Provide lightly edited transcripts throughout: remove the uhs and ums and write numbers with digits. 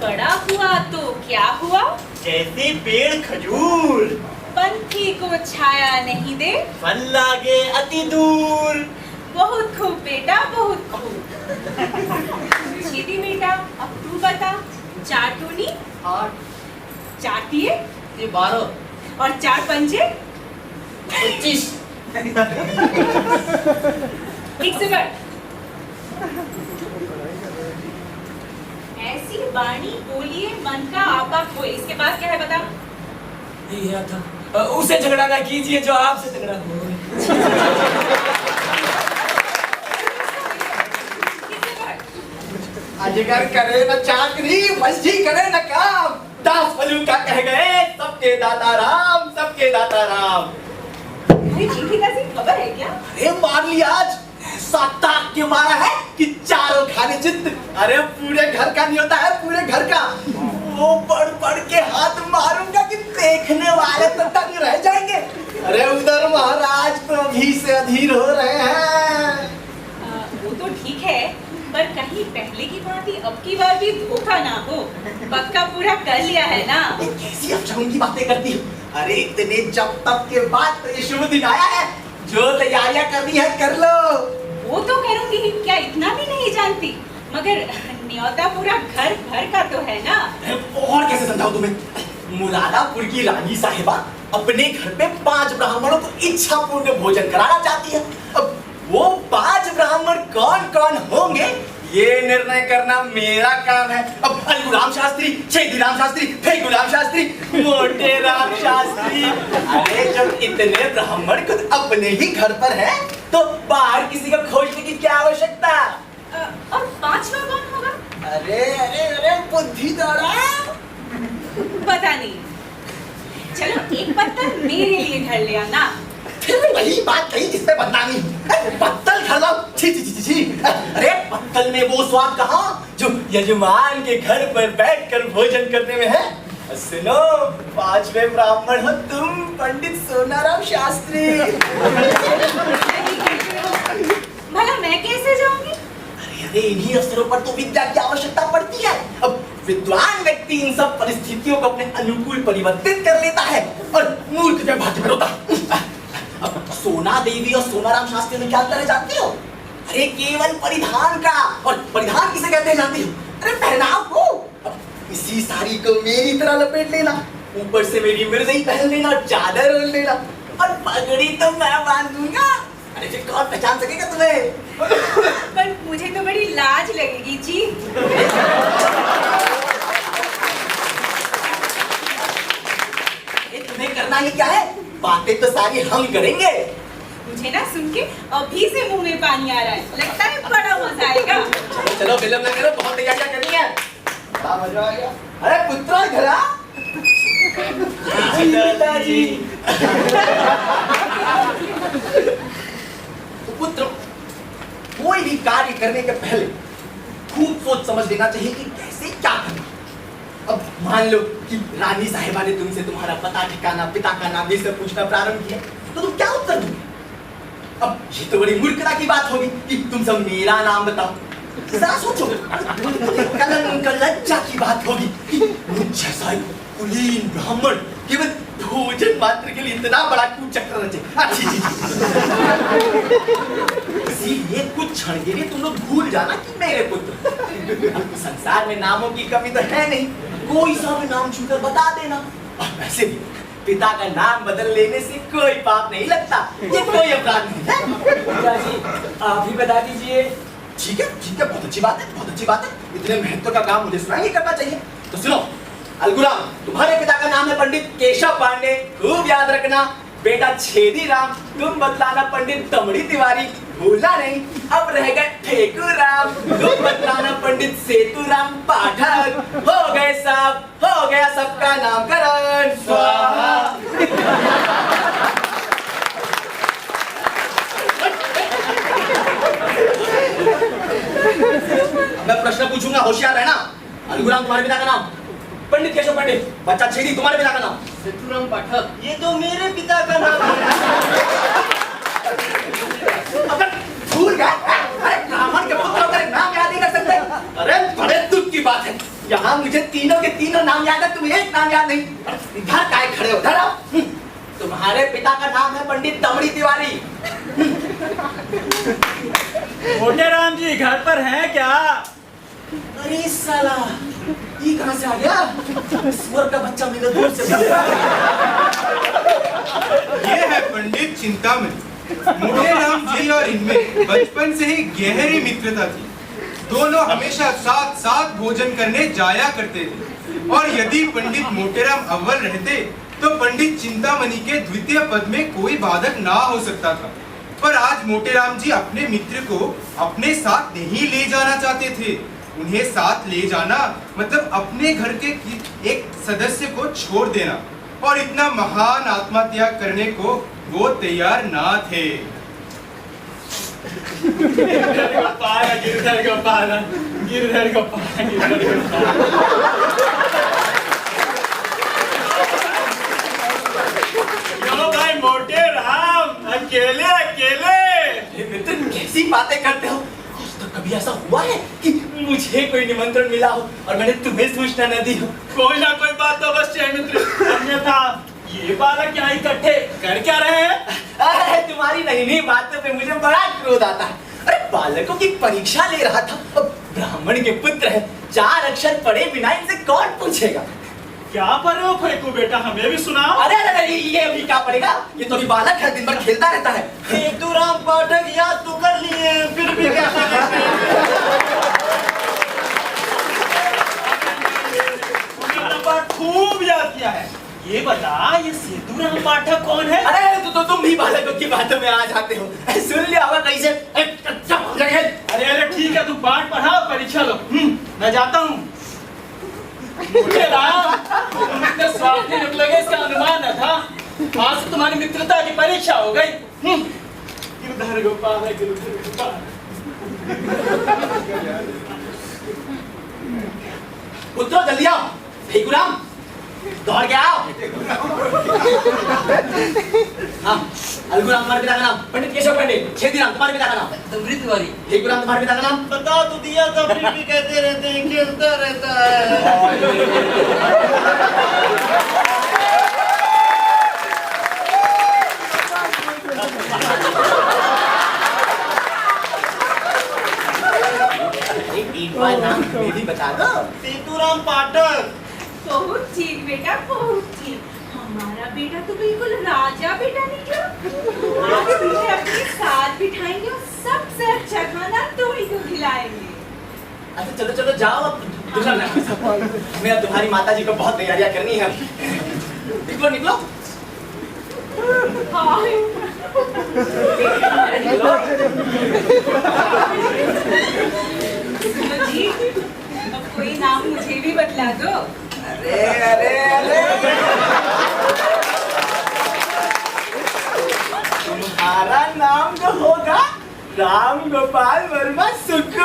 बड़ा हुआ तो क्या हुआ? जैसे पेड़ खजूर, पंथी को छाया नहीं दे, फल लागे अति दूर। बहुत खूब बेटा, बहुत खूब। छेदी बेटा, अब तू बता, 4 दूनी 8, 4 तिये ये 12 और 4 पंजे 25। ठीक से कर। ऐसी वाणी बोलिए मन का आपा खोए। इसके बाद क्या है बता? यही है था, उसे झगड़ा ना कीजिए जो आपसे झगड़ा हो। अजगर करे न चाकरी, मछली करे न काम। दास फलूका कह गए सबके दाता राम, सबके दाता राम। अरे ठीक है, खबर है क्या? अरे मार लिया आज, ऐसा ताक के मारा है कि चारों खाने चित्त। अरे पूरे घर का नहीं होता है, पूरे घर का। वो पढ़ के हाथ मारूंगा कि देखने वाले तो तंग रह जाएंगे। अरे उधर महाराज तो अभी से अधीर हो रहे हैं। वो तो ठीक है, पर कहीं पहले की भांति अब की बार भी धोखा ना हो। पक्का पूरा कर लिया है ना? कैसी अफजून की बातें करती हो? अरे इतने जब तक के बाद तो ये शुभ दिन आया है, जो तैयारियां करनी है कर लो। वो तो करूंगी, क्या इतना भी नहीं जानती? मगर न्योता पूरा घर भर का तो है ना। और कैसे समझाऊं तुम्हें? मुरादापुर की रानी साहिबा अपने घर पे 5 ब्राह्मणों को इच्छा पूर्ण भोजन कराना चाहती है। अब वो 5 ब्राह्मण कौन कौन होंगे ये निर्णय करना मेरा काम है। अब अलगू राम शास्त्री, छेदी राम शास्त्री, फेगू राम शास्त्री, मोटे राम शास्त्री। अरे जब इतने ब्राह्मण खुद अपने ही घर पर हैं, तो बाहर किसी को खोजने की क्या आवश्यकता? और 5वां कौन होगा? अरे अरे अरे बुद्धि दौड़ा। पता नहीं। चलो एक पत्थर मेरे लिए घर ले आना। फिर वही बात कही जिसपे बदनामी। पत्तल घर लाओ, छी छी छी छी। अरे पत्तल में वो स्वाद कहाँ जो यजमान के घर पर बैठकर भोजन करने में है। सुनो, 5वें ब्राह्मण हो तुम, पंडित सोनाराम शास्त्री। भला मैं कैसे जाऊंगी? अरे इन्हीं अवसरों पर तो विद्या की आवश्यकता पड़ती है। अब विद्वान व्यक्ति इन सब परिस्थितियों को अपने अनुकूल परिवर्तित कर लेता है और मूर्ख जब भाग्य में रोता। अब सोना देवी और सोनाराम शास्त्री में क्या अंतर है जानती हो? अरे केवल परिधान का। और परिधान किसे कहते हैं जानती हो? अरे पहनाव को। अब इसी साड़ी को मेरी तरह लपेट लेना, ऊपर से मेरी मिर्ज़ाई पहन लेना, चादर ओढ़ लेना, और पगड़ी तो मैं बांधूंगा। अरे फिर कौन पहचान सकेगा तुम्हें? पर मुझे तो बड़ी लाज लगेगी जी। तुम्हें करना ही क्या है? बातें तो सारी हम करेंगे। मुझे ना सुन के अभी से मुंह में पानी आ रहा है। लगता है बड़ा मजा आएगा। चलो विलंब न करो, बहुत तैयारियां करनी है। बड़ा मजा आएगा। अरे पुत्रा घर आ। पिताजी। तो पुत्र, कोई भी कार्य करने के पहले खूब सोच समझ लेना चाहिए कि कैसे क्या करना। अब मान लो कि रानी साहिबा ने तुमसे तुम्हारा पता ठिकाना, पिता का नाम ये सब पूछना प्रारंभ किया, तो तुम क्या उत्तर दोगे? अब ये तो बड़ी मूर्खता की बात होगी कि तुम सब मेरा नाम बताओ। जरा सोचो। कलंक लज्जा की बात होगी कि मुझ जैसा कुलीन ब्राह्मण केवल भोजन मात्र के लिए इतना बड़ा कुचक्र रचे। इसीलिए कुछ क्षण के लिए तुम लोग भूल जाना कि मेरे पुत्र। संसार में नामों की कमी तो है नहीं, कोई सा भी नाम छूकर बता देना। और वैसे भी पिता का नाम बदल लेने से कोई पाप नहीं लगता, ये कोई अपराध नहीं है। पिताजी आप ही बता दीजिए। ठीक है, बहुत अच्छी बात है, बहुत अच्छी बात है। इतने महत्व का काम मुझे स्वयं ही करना चाहिए। तो सुनो, अलगुराम, तुम्हारे पिता का नाम है पंडित केशव पांडे, खूब याद रखना। बेटा छेदी राम, तुम बतलाना पंडित दमड़ी तिवारी, भूलना नहीं। अब रह गए ठेकू राम, तुम बतलाना पंडित सेतु राम पाठक। हो गए सब, हो गया सबका नामकरण। स्वाहा। मैं प्रश्न पूछूंगा, होशियार रहना। अलगुराम, तुम्हारे पिता का नाम? पंडित केशव पांडे। बच्चा छेदी, तुम्हारे पिता का नाम? सेतुराम पाठक। ये तो मेरे पिता का नाम है। अगर भूल गए? अरे ब्राह्मण के पुत्र होकर नाम याद नहीं कर सकते? अरे बड़े दुख की बात है। यहाँ मुझे तीनों के तीनों नाम याद है, तुम्हें एक नाम याद नहीं। इधर काय खड़े हो, इधर आओ। तुम्हारे पिता का नाम है पंडित दमड़ी तिवारी। मोटे राम जी घर पर हैं क्या? अरे साला, ये कहाँ से आ गया? सुअर का बच्चा मेरे दूर से। ये है पंडित चिंतामणि। मोटे राम जी और इनमें बचपन से ही गहरी मित्रता थी। दोनों हमेशा साथ साथ भोजन करने जाया करते थे और यदि पंडित मोटेराम अव्वल रहते तो पंडित चिंतामणि के द्वितीय पद में कोई बाधक ना हो सकता था। पर आज मोटेराम जी अपने मित्र को अपने साथ नहीं ले जाना चाहते थे। उन्हें साथ ले जाना मतलब अपने घर के एक सदस्य को छोड़ देना, और इतना महान आत्मत्याग करने को वो तैयार ना थे। गिरधर गोपाल, गिरधर गोपाल, गिरधर गोपाल। भाई मोटे राम, अकेले अकेले मित्र कैसी बातें करते हो? तो कभी ऐसा हुआ है कि मुझे कोई निमंत्रण मिला हो और मैंने तुम्हें सूचना न दी हो? कोई ना कोई बात तो बस चाहिए मित्र। अन्यथा ये बालक यहाँ इकट्ठे कर क्या रहे हैं? अरे तुम्हारी नई बातों पे मुझे बड़ा क्रोध आता है। अरे बालकों की परीक्षा ले रहा था। अब ब्राह्मण के पुत्र है, 4 अक्षर पढ़े बिना इनसे कौन पूछेगा? क्या पढ़ रहे हो फेंकू बेटा, हमें भी सुनाओ। अरे अरे ये अभी क्या पढ़ेगा? ये तो अभी बालक है, दिन भर खेलता रहता है। सेतुराम पाठक याद तो कर लिए, फिर भी कैसा खूब याद किया है। ये बता, ये सेतुराम पाठक कौन है? अरे तुम भी बालकों की बातों में आ जाते हो। सुन लिया होगा कैसे? अरे अरे ठीक है, तू पाठ पढ़ा, परीक्षा लो। मैं जाता हूँ। मुझे राम, तुम इतने स्वार्थी निकलोगे इसका अनुमान न था। आज से तुम्हारी मित्रता की परीक्षा हो गई। गिरधर गोपाल है, गिरधर गोपाल। पुत्रो जल्दी आओ। फेकुराम दौड़ के आओ। हाँ, अलगुराम तुम्हारे पिता का नाम? पंडित केशव पंडित। छेदीराम तुम्हारे पिता का नाम? दमड़ी तिवारी। फेकुराम तुम्हारे पिता का नाम? बता तो दिया था, फिर भी कहते रहते हैं, खेलता रहता है। एक बार नाम भी बता दो। सेतुराम पाठक। बहुत ठीक बेटा, बहुत ठीक। हमारा बेटा तो बिल्कुल राजा बेटा निकला। आज तुझे अपने साथ बिठाएंगे और सबसे अच्छा खाना तुम ही को खिलाएंगे। अच्छा चलो चलो जाओ अब। मैं तुम्हारी माता जी को बहुत तैयारियां करनी है। निकलो निकलो। हाय। सुनो जी, अब कोई नाम मुझे भी बतला दो। अरे अरे अरे तुम्हारा नाम जो होगा राम गोपाल वर्मा शुक्ल।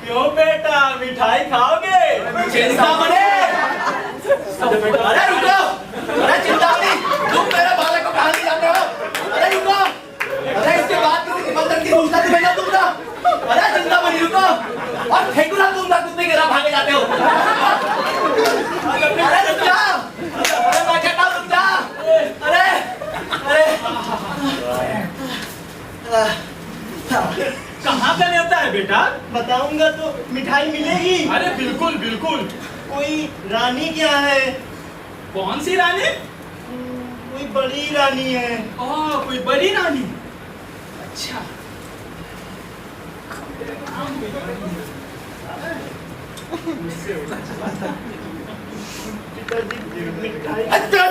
क्यों बेटा, मिठाई खाओगे? चिंतामणि, अरे रुको। अरे चिंतामणि, तुम मेरे बालक को कहाँ ले जाते हो? अरे रुको। अरे इसके बाद किसी निमंत्रण की सूचना तुम्हें ना दूंगा। अरे चिंतामणि रुको। और फेंकुरा दूंगा, कुत्ते की तरह भागे जाते हो। अरे रुक जाओ। अरे मैं कहता हूँ रुक जाओ। अरे कहाँ का न्योता है बेटा? बताऊंगा तो मिठाई मिलेगी। अरे बिल्कुल बिल्कुल। कोई रानी क्या है? कौन सी रानी? कोई बड़ी रानी है। ओह, कोई बड़ी रानी। अच्छा। पिताजी मिठाई। अच्छा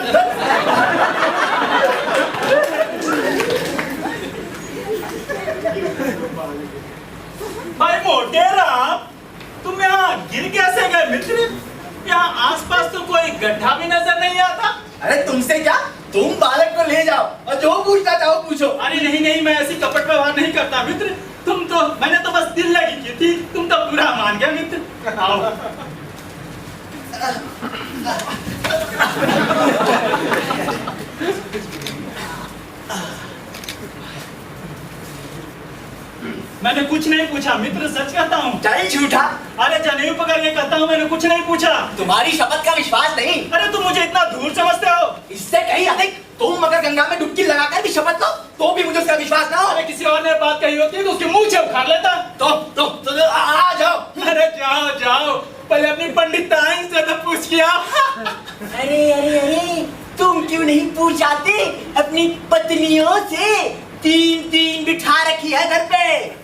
अरे तुमसे क्या, तुम बालक को ले जाओ और जो पूछना चाहो पूछो। अरे नहीं नहीं, मैं ऐसी कपट व्यवहार नहीं करता मित्र। मैंने तो बस दिल लगी की थी, तुम तो बुरा मान गया मित्र। आओ। मैंने कुछ नहीं पूछा मित्र, सच कहता हूँ। चल झूठा। अरे जनेऊ पकड़ के कहता हूँ, मैंने कुछ नहीं पूछा। तुम्हारी शपथ का विश्वास नहीं। अरे तुम मुझे इतना दूर समझते हो। इससे कहीं अधिक, तुम अगर गंगा में डुबकी लगाकर भी शपथ लो तो भी मुझे उसका विश्वास ना हो। अरे किसी और ने बात कही होती तो उसके मुंह से उखाड़ लेता। तो आ जाओ। अरे जाओ जाओ, पहले अपनी पंडिताइन से तो पूछ लिया। अरे अरे अरे, तुम क्यों नहीं पूछाते अपनी पत्नियों से? 3 बिठा रखी है घर पे।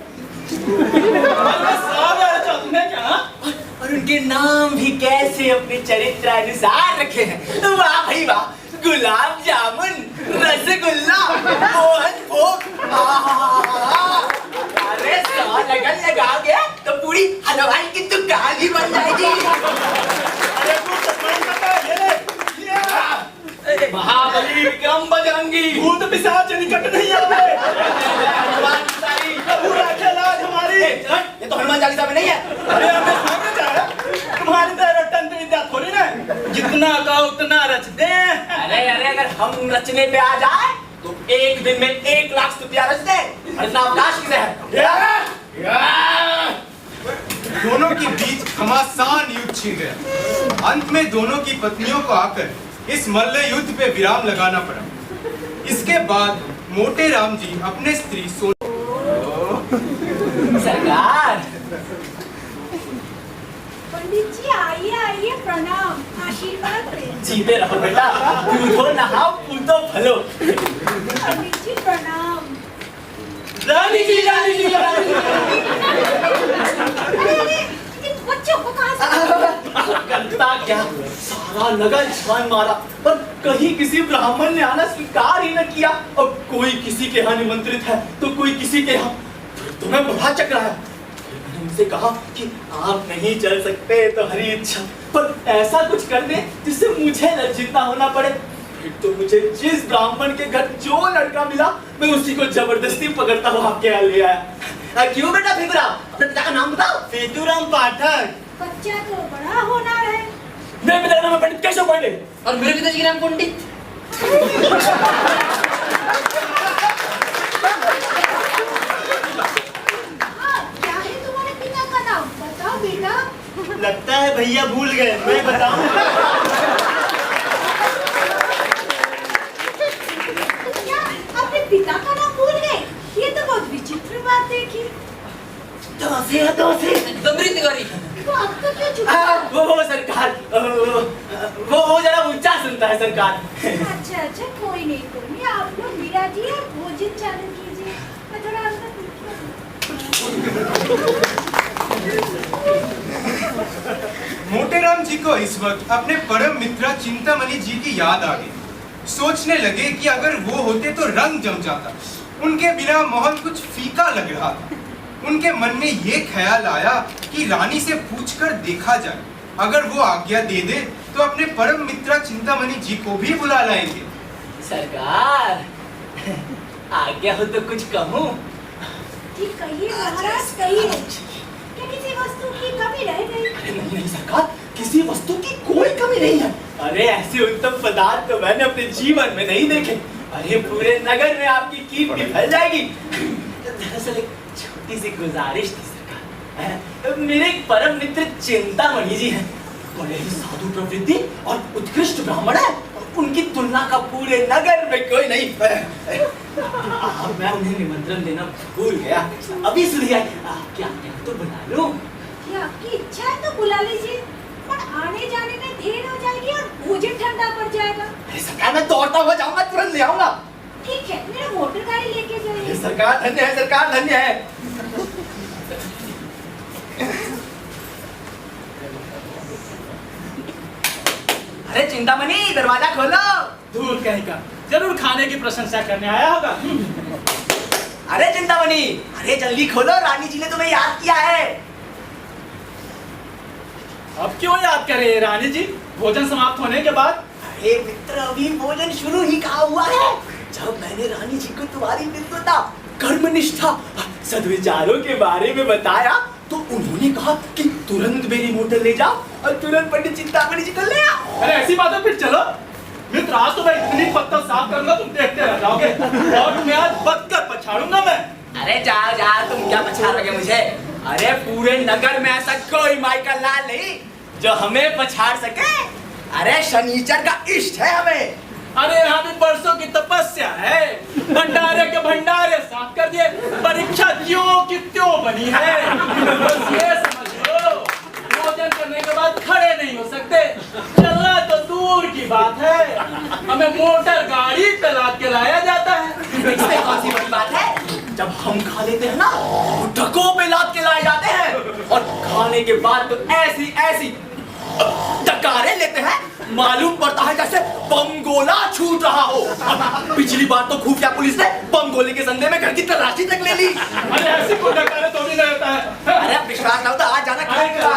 तुमने क्या? और उनके नाम भी कैसे अपने चरित्र अनुसार रखे हैं। वाह भाई वाह, गुलाब जामुन, रसगुल्ला, मोहन भोग। अरे लगन लगा गया तो पूरी हलवाई की दुकान ही बन जाएगी। महाबली विक्रम बजरंगी, भूत पिशाच निकट नहीं आवे। पूरा खेला आज हमारी। ये तो हनुमान चालीसा में नहीं है। अरे हमें समझ आया, तुम्हारी तरह तंत्र विद्या थोड़ी ना, जितना कहो उतना रच दे। अरे अरे, अगर हम रचने पे आ जाए तो एक दिन में 1 लाख स्तुतियां रच दे। इतना अवकाश किसे है? दोनों के बीच घमासान युद्ध छिड़ गया। अंत में दोनों की पत्नियों को आकर इस मल्ल युद्ध पे विराम लगाना पड़ा। इसके बाद मोटे राम जी अपने स्त्री सरकार। पंडित जी आइए आइए, प्रणाम, आशीर्वाद दें। जीते रहो बेटा, दूधो नहाओ पूतो फलो। पंडित जी प्रणाम। रानी जी, रानी जी, रानी जी। अरे ये बच्चों को कहाँ से? करता क्या, सारा लगन छान मारा पर कहीं किसी ब्राह्मण ने आना स्वीकार ही न किया। और कोई किसी के यहाँ निमंत्रित है तो कोई किसी के यहाँ। तुम्हें बड़ा चक्कर आया। मैंने उनसे कहा कि आप नहीं चल सकते तो हरी इच्छा, पर ऐसा कुछ कर दे जिससे मुझे लज्जित ना होना पड़े। फिर तो मुझे जिस ब्राह्मण के घर जो लड़का मिला मैं उसी को जबरदस्ती पकड़ता हुआ आपके यहाँ ले आया। क्यों बेटा फिगरा, अपने पिता का नाम बताओ। सेतुराम पाठक। बच्चा तो बड़ा होनहार है। मेरे पिता का नाम पंडित कैसे पढ़े? और मेरे पिताजी के नाम पंडित। क्या है तुम्हारे पिता का नाम, बताओ बेटा। लगता है भैया भूल गए, मैं बताऊं? क्या अपने पिता का नाम भूल गए? ये तो बहुत विचित्र बात देखी। दमरी तिवारी। तो आपका क्या छुपा? वो सरकार, वो जरा ऊंचा सुनता है सरकार। अच्छा अच्छा, कोई नहीं, आप लोग मीरा जी और भोजन चालू कीजिए, मैं थोड़ा अंदर मोटे राम जी को इस वक्त अपने परम मित्र चिंतामणि जी की याद आ गई। सोचने लगे कि अगर वो होते तो रंग जम जाता। उनके बिना माहौल कुछ फीका लग रहा था। उनके मन में ये ख्याल आया कि रानी से पूछकर देखा जाए, अगर वो आज्ञा दे दे तो अपने परम मित्र चिंतामणि जी को भी बुला लाएंगे। सरकार, आज्ञा हो तो कुछ कहूँ। ठीक कहिए महाराज, कहिए। क्या किसी वस्तु की कमी रह गई? अरे नहीं नहीं सरकार, किसी वस्तु की कोई कमी नहीं है। अरे ऐसे उत्तम पदार्थ तो मैंने अपने जीवन में नहीं देखे। अरे पूरे नगर में आपकी कीर्ति फैल जाएगी। दरअसल एक छोटी सी गुजारिश थी सरकार। मेरे एक परम मित्र चिंतामणि जी हैं, बड़े ही साधु प्रवृत्ति और उत्कृष्ट ब्राह्मण है। उनकी तुलना का पूरे नगर में कोई नहीं। मैं उन्हें निमंत्रण देना भूल गया। अभी सुनिए, क्या तो बुला लूं? ये आपकी इच्छा है तो बुला लीजिए, पर आने जाने में देर हो जाएगी और भोजन ठंडा पड़ जाएगा। अरे सरकार, मैं दौड़ता हुआ जाऊंगा, तुरंत ले आऊंगा। ठीक है, मेरा मोटर गाड़ी लेके जाइए। सरकार धन्य है, सरकार धन्य है। अरे चिंतामणि, दरवाजा खोलो। दूर कहीं का, जरूर खाने की प्रशंसा करने आया होगा। अरे चिंतामणि, अरे जल्दी खोलो, रानी जी ने तुम्हें याद किया है। अब क्यों याद करे रानी जी, भोजन समाप्त होने के बाद? अरे मित्र, अभी भोजन शुरू ही कहा हुआ है। जब मैंने रानी जी को तुम्हारी मित्रता, कर्मनिष्ठा, सद्विचारों के बारे में बताया तो उन्होंने कहा कि तुरंत मेरी मोटर ले जाओ और तुरंत पंडित चिंतामणि जी को ले आओ। अरे ऐसी बात है, फिर चलो मित्र। आज तो मैं इतनी पत्ता साफ करूंगा तुम देखते रह जाओगे, और तुम्हें आज बदकर पछाड़ूंगा मैं। अरे जाओ जाओ, तुम क्या पछाड़ोगे मुझे? अरे पूरे नगर में ऐसा कोई माइकल लाल नहीं जो हमें पछाड़ सके। अरे शनिचर का इष्ट है हमें। अरे यहाँ भी बरसों की तपस्या है, भंडारे के भंडारे साफ कर दिए, परीक्षा क्यों की त्यों बनी है। बस ये समझ लो, भोजन करने के बाद खड़े नहीं हो सकते, चलना तो दूर की बात है, हमें मोटर गाड़ी पे लाद के लाया जाता है। इसमें कौन सी बड़ी बात है? जब हम खा लेते हैं ना, तो ट्रकों पे लाद के लाए जाते हैं, और खाने के बाद तो ऐसी ऐसी टकारे लेते हैं, मालूम पड़ता है जैसे बम गोला छूट रहा हो। पिछली बार तो खुफिया पुलिस ने बम गोले के संदेह में घर की तलाशी तक ले ली। अरे ऐसी कोई टकारे तो नहीं रहता है। अरे अब विश्वास ना हो तो आज जाना खाएगा।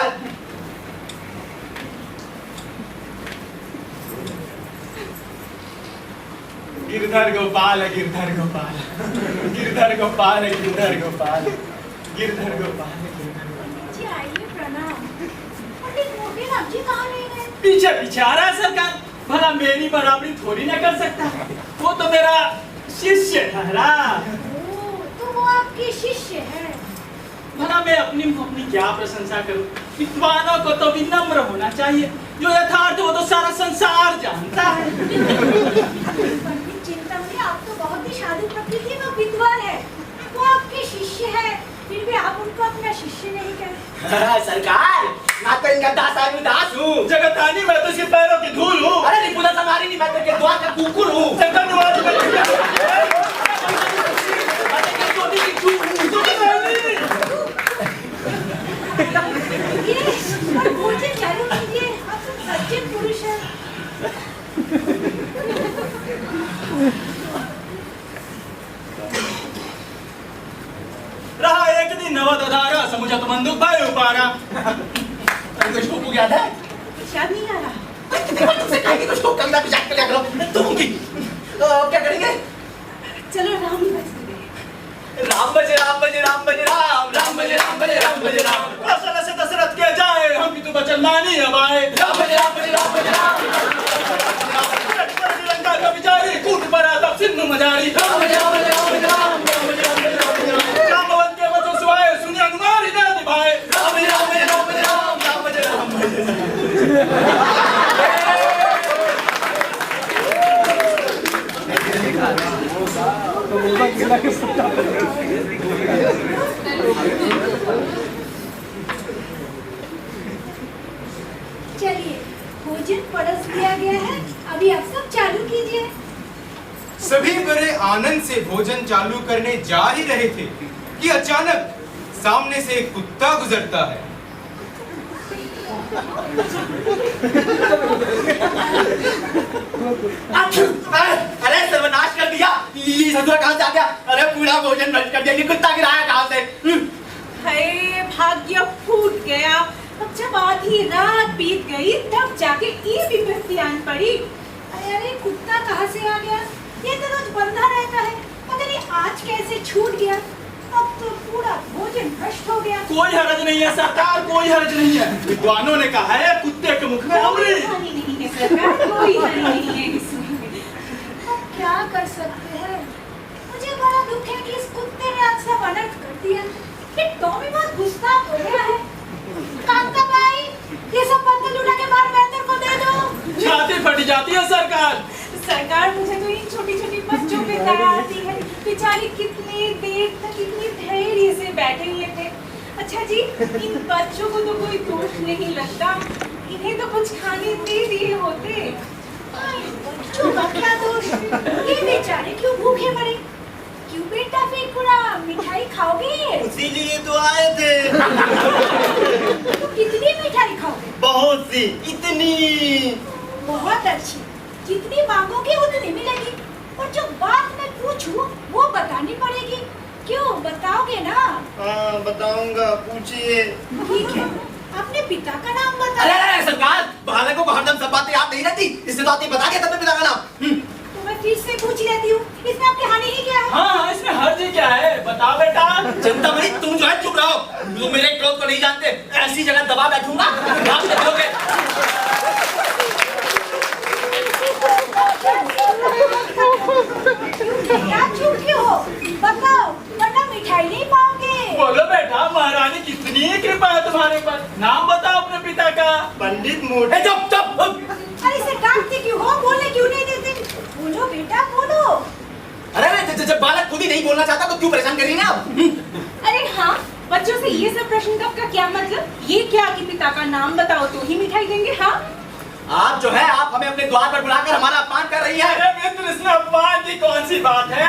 गिरधर गोपाल, गिरधर गोपाल, गिरधर गोपाल, गिरधर गोपाल, गिरधर गोपाल। जी आइए, प्रणाम। पंडित मोतीराम जी कहाँ रह गए? पीछे पीछे आ रहा है सरकार, भला मेरी बराबरी थोड़ी ना कर सकता, वो तो मेरा शिष्य ठहरा। तो वो आपके शिष्य है। भला मैं अपनी क्या प्रशंसा करूं? विद्वानों को तो विनम्र होना चाहिए, जो यथार्थ वो तो सारा संसार जानता है। पंडित चिंतामणि, आप तो बहुत ही साधु प्रकृति में विद्वान है, वो आपके शिष्य है, फिर भी आप उनको अपना शिष्य नहीं कहते। सरकार, मैं तो इनका दास हूँ। जगतानी, मैं तो इसके पैरों की धूल हूँ। अरे निपुणा समारी नहीं, मैं तो इनके द्वार का कुकुर हूँ। भोजन चालू कीजिए, आप तो सच्चे पुरुष हैं। रहा एक दिन नवदधारा, समुझत बंदूक भाई उपारा। कुछ को याद है? याद नहीं आ रहा। तुमसे कहेंगे कुछ को कविता पिछाड़ के लिया करो। तुम की तो क्या करेंगे? चलो राम बज गए। राम बजे राम बजे राम बजे राम, राम बजे राम बजे राम बजे राम। असल से दशरथ के जाए, हम की तो बचन मानी अब आए। राम बजे राम बजे राम बजे राम। लंका का विचारी, कूट पड़ा तब सिंधु मजारी। राम बजे राम बजे राम बजे राम, राम बजे राम बजे राम बजे राम। जामवंत के वचन सुहाए, सुनि अनुमारी ना निभाए। राम बजे राम बजे राम बजे राम, राम बजे राम बजे राम। चलिए, भोजन परोस दिया गया है, अभी आप सब चालू कीजिए। सभी बड़े आनंद से भोजन चालू करने जा ही रहे थे कि अचानक सामने से एक कुत्ता गुजरता है। अरे सर्वनाश कर दिया, ये ससुर कहाँ से आ गया? अरे पूरा भोजन नष्ट कर दिया, ये कुत्ता गिराया कहाँ से? हाय, भाग्य फूट गया। अब जब आधी रात बीत गई तब जाके ये विपत्ति आन पड़ी। अरे कुत्ता कहाँ से आ गया? ये तो रोज बंधा रहता है, मगर ये आज कैसे छूट गया? अब तो पूरा भोजन नष्ट हो गया। कोई हर्ज नहीं है सरकार, कोई हर्ज नहीं है। विद्वानों ने कहा है कुत्ते के मुख में अमृत। कोई हानि नहीं है सरकार, कोई हानि नहीं है इसमें। अब क्या कर सकते हैं? मुझे बड़ा दुख है कि इस कुत्ते ने आज सब अनर्थ कर दिया। ये टॉमी बहुत गुस्ताख हो गया है। काका भाई, ये सब पत्थर उड़ा के मार बेहतर को दे दो। छाती फट जाती है सरकार। सरकार, मुझे तो इन छोटी छोटी बच्चों पे दया आती है। बेचारे कितनी देर तक इतनी धैर्य से बैठे हुए थे। अच्छा जी, इन बच्चों को तो कोई दोष नहीं लगता, इन्हें तो कुछ खाने दे दिए होते। बच्चों का क्या दोष? ये बेचारे क्यों भूखे मरे? क्यों बेटा फेकुड़ा, मिठाई खाओगे? इसीलिए तो आए थे। तो कितनी मिठाई खाओगे? बहुत सी, इतनी। बहुत अच्छी, जितनी मांगोगे उतनी मिलेगी। और जो बात मैं पूछूं वो बतानी पड़ेगी। क्यों, बताओगे ना? हाँ बताऊंगा, पूछिए। ठीक है, अपने पिता का नाम बताओ। अरे सरकार, बालकों को हरदम सब बातें याद नहीं रहती, इसने तो आते ही बता दिया था अपने पिता का नाम। तो मैं फिर से पूछ लेती हूँ, इसमें आपकी हानि ही क्या है? हाँ इसमें हर्ज क्या है, बता बेटा। चिंतामणि तुम जो है चुप रहो, तुम मेरे क्रोध को नहीं जानते, ऐसी जगह दबा बैठूंगा आप देखोगे। क्या चुप क्यों हो? बताओ, वरना मिठाई नहीं पाओगे। बोलो बेटा, महारानी कितनी कृपा है तुम्हारे पर। नाम बताओ अपने पिता का। पंडित मोटे चुप चुप। अरे इसे डांटते क्यों हो? बोलने क्यों नहीं देते? बोलो बेटा बोलो। अरे जब बालक खुद ही नहीं बोलना चाहता तो क्यों परेशान कर रही हैं आप? अरे हाँ, बच्चों से ये सब प्रश्न का क्या मतलब? ये क्या कि पिता का नाम बताओ तो ही मिठाई देंगे? हाँ आप जो है आप हमें अपने द्वार पर बुलाकर हमारा अपमान कर रही है। अरे मित्र, इसमें अपमान की कौन सी बात है?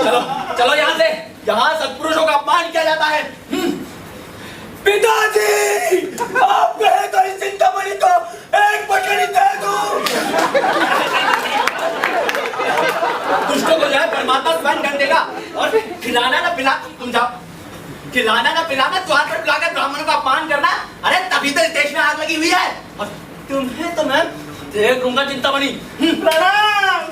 चलो चलो यहाँ से, यहाँ सत्पुरुषों का अपमान किया जाता है। पिताजी, आप कहे तो इस चिंतामणि को एक पटड़ी दे दूं। दुष्टों को जो है परमात्मा स्वयं दंड देगा और खिलाना ना पिला, तुम जाओ, खिलाना ना पिलाना, द्वार पर बुलाकर ब्राह्मणों का अपमान करना, अरे तभी तो इस देश में आग लगी हुई है। और तुम्हें तो मैं देखूंगा चिंतामणि। प्रणाम।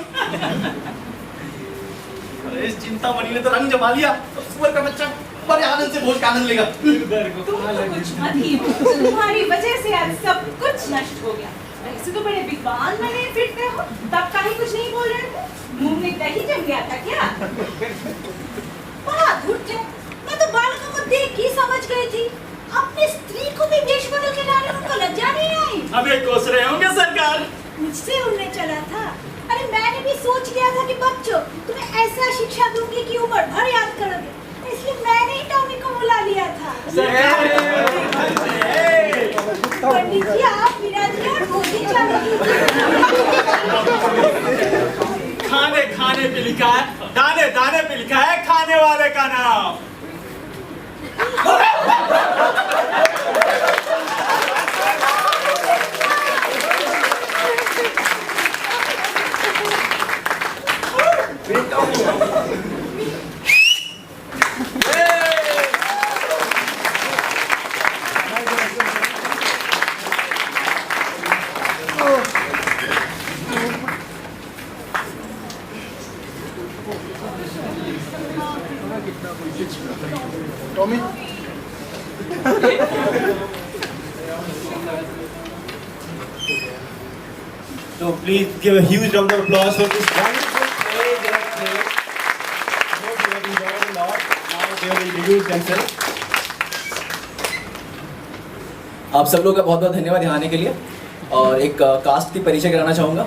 अरे इस चिंतामणि ने तो रंग जमा लिया, सुअर का बच्चा बड़े आनंद से भोज का आनंद लेगा। तुम तो कुछ मत ही हो, तुम्हारी वजह से आज सब कुछ नष्ट हो गया। ऐसे तो बड़े विद्वान बने फिरते हो, तब काहे कुछ नहीं बोल रहे थे? मुंह में दही जम गया था क्या? बड़ा धूर्त है, मैं तो बालकों को देख ही समझ गई थी। अपनी स्त्री को भी वेश बदल के लाने उनको लज्जा नहीं आई। अबे कोस रहे होंगे सरकार। मुझसे उड़ने चला था। अरे मैंने भी सोच लिया था कि बच्चों तुम्हें ऐसा शिक्षा दूंगी कि उम्र भर याद करोगे, इसलिए मैंने ही टॉमी को बुला लिया था। पंडित जी आप विराजिए और भोजन चालू कीजिए। खाने खाने पे लिखा है, दाने दाने पे लिखा है खाने वाले का नाम। So please give a huge round of applause for this wonderful play they have played. I hope you have enjoyed a lot. Now they will introduce themselves. आप सब लोग का बहुत बहुत धन्यवाद यहाँ आने के लिए। और एक कास्ट की परिचय कराना चाहूँगा।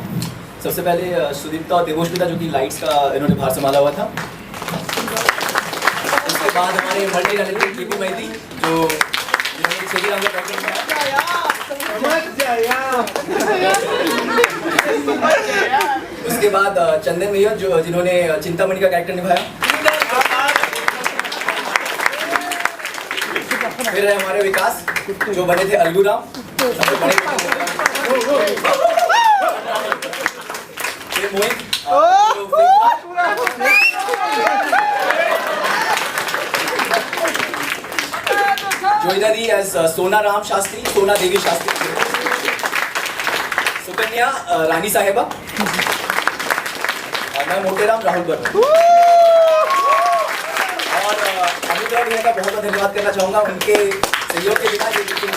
सबसे पहले सुदीप्ता और देवोष्मिता जो कि लाइट्स का इन्होंने भार संभाला हुआ था। उसके बाद हमारे मल्टी टैलेंटेड कीपू मैती जो इन्होंने छेदी राम का कैरेक्टर निभाया। उसके बाद चंदन मैया जो जिन्होंने चिंतामणि का कैरेक्टर निभाया। फिर है हमारे विकास जो बने थे अलगूराम। फिर मोहित जो इधर ही एज सोना राम शास्त्री, सोना देवी शास्त्री, सुकन्या रानी साहेबा और मैं मोटेराम राहुल वर्मा। और अमित भैया का बहुत बहुत धन्यवाद करना चाहूँगा, उनके सहयोग के बिना ये बिल्कुल